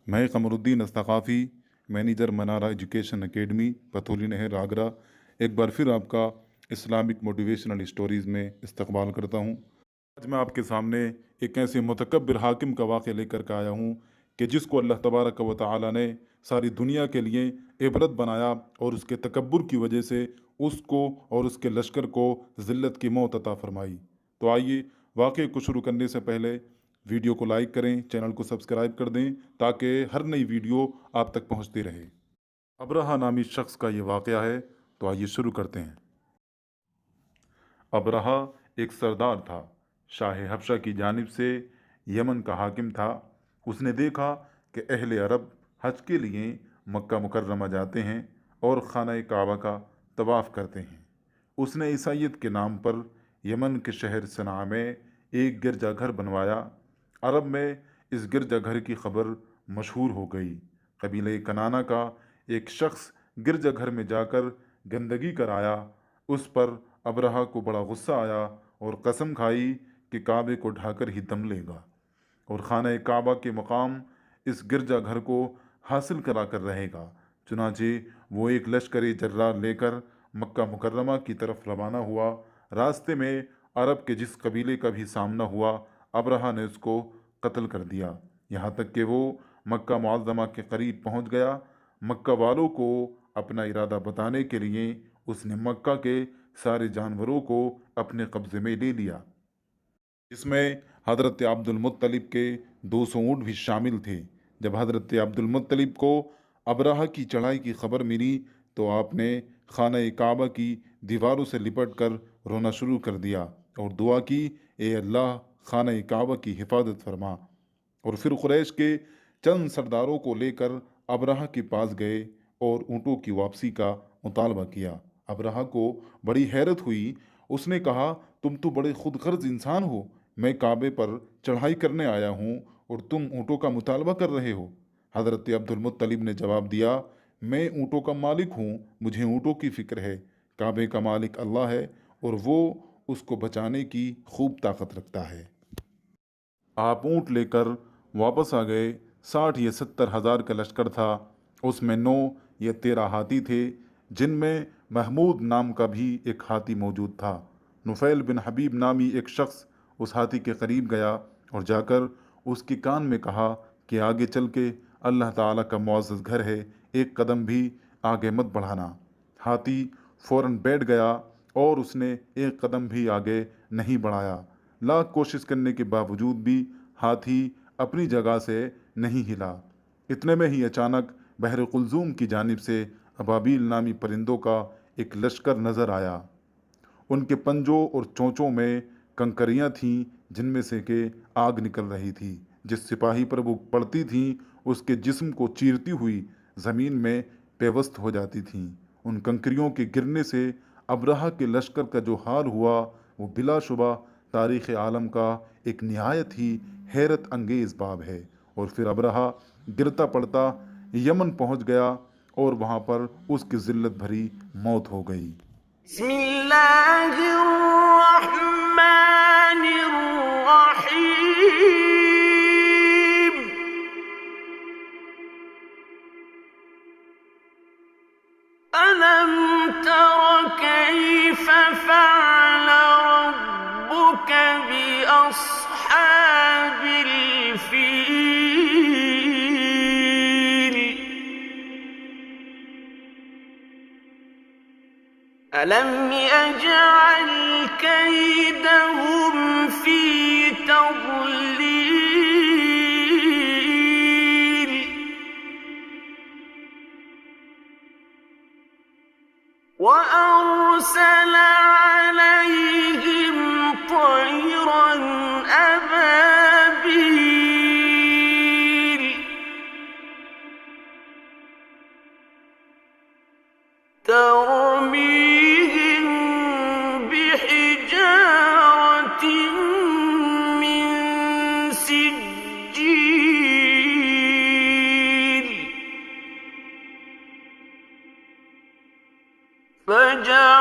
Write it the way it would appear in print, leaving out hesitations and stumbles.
मैं Qamruddin Astkafi, manager Manara education academy, Pathauli नहर, आगरा, एक बार फिर आपका इस्लामिक मोटिवेशनल स्टोरीज़ में इस्तकबाल करता हूँ। आज मैं आपके सामने एक ऐसे मुतकब्बिर हाकिम का वाक़या लेकर के आया हूँ कि जिसको अल्लाह तबारक व तआला ने सारी दुनिया के लिए इबरत बनाया और उसके तकब्बुर की वजह से उसको और उसके लश्कर को ज़िल्लत की मौत अता फरमाई। तो आइए वाक़े को शुरू करने से पहले वीडियो को लाइक करें, चैनल को सब्सक्राइब कर दें ताकि हर नई वीडियो आप तक पहुंचती रहे। अबरहा नामी शख्स का ये वाक़या है, तो आइए शुरू करते हैं। अबरहा एक सरदार था, शाह हबशा की जानिब से यमन का हाकिम था। उसने देखा कि अहले अरब हज के लिए मक्का मुकर्रमा जाते हैं और खाना काबा का तवाफ़ करते हैं। उसने ईसाइयत के नाम पर यमन के शहर सना में एक गिरजाघर बनवाया। अरब में इस गिरजाघर की खबर मशहूर हो गई। कबीले कनाना का एक शख्स गिरजाघर में जाकर गंदगी कर आया। उस पर अबरहा को बड़ा गुस्सा आया और कसम खाई कि काबे को ढाकर ही दम लेगा और खाना काबा के मकाम इस गिरजाघर को हासिल करा कर रहेगा। चुनाचे वो एक लश्कर जर्रार लेकर मक्का मुकर्रमा की तरफ रवाना हुआ। रास्ते में अरब के जिस कबीले का भी सामना हुआ, अबरहा ने उसको कत्ल कर दिया। यहाँ तक कि वो मक्का मुअज़्ज़मा के करीब पहुँच गया। मक्का वालों को अपना इरादा बताने के लिए उसने मक्का के सारे जानवरों को अपने कब्ज़े में ले लिया। इसमें हज़रत अब्दुल मुत्तलिब के 200 ऊँट भी शामिल थे। जब हज़रत अब्दुल मुत्तलिब को अबरहा की चढ़ाई की खबर मिली तो आपने खाना काबा की दीवारों से लिपट कर रोना शुरू कर दिया और दुआ की, ए अल्लाह खाना काबा की हिफाजत फरमा। और फिर कुरैश के चंद सरदारों को लेकर अबरहा के पास गए और ऊँटों की वापसी का मुतालबा किया। अबरहा को बड़ी हैरत हुई। उसने कहा, तुम तो बड़े खुदगर्ज इंसान हो। मैं काबे पर चढ़ाई करने आया हूँ और तुम ऊँटों का मुतालबा कर रहे हो। हज़रत अब्दुल मुत्तलिब ने जवाब दिया, मैं ऊँटों का मालिक हूँ, मुझे ऊँटों की फ़िक्र है। काबे का मालिक अल्लाह है और वो उसको बचाने की खूब ताकत रखता है। आप ऊँट लेकर वापस आ गए। 60 या 70 हज़ार का लश्कर था। उसमें 9 या 13 हाथी थे, जिनमें महमूद नाम का भी एक हाथी मौजूद था। नुफैल बिन हबीब नामी एक शख्स उस हाथी के करीब गया और जाकर उसके कान में कहा कि आगे चल के अल्लाह ताला का मुअज़्ज़ज़ घर है, एक कदम भी आगे मत बढ़ाना। हाथी फ़ौरन बैठ गया और उसने एक कदम भी आगे नहीं बढ़ाया। लाख कोशिश करने के बावजूद भी हाथी अपनी जगह से नहीं हिला। इतने में ही अचानक बहर कुलज़ूम की जानिब से अबाबील नामी परिंदों का एक लश्कर नज़र आया। उनके पंजों और चोंचों में कंकरियां थीं, जिनमें से के आग निकल रही थी। जिस सिपाही पर वो पड़ती थीं उसके जिस्म को चीरती हुई ज़मीन में पेवस्त हो जाती थीं। उन कंकरियों के गिरने से अबरहा के लश्कर का जो हाल हुआ वो बिलाशुबा तारीख़ आलम का एक निहायत ही हैरत अंगेज़ बाब है। और फिर अबरहा गिरता पड़ता यमन पहुँच गया और वहाँ पर उसकी ज़िल्लत भरी मौत हो गई। ألم تر كيف فعل ربك بأصحاب الفيل ألم يجعل كيدهم في تضليل وأرسل عليهم طيرا أبابيل ترميهم بحجارة من سجيل فجعل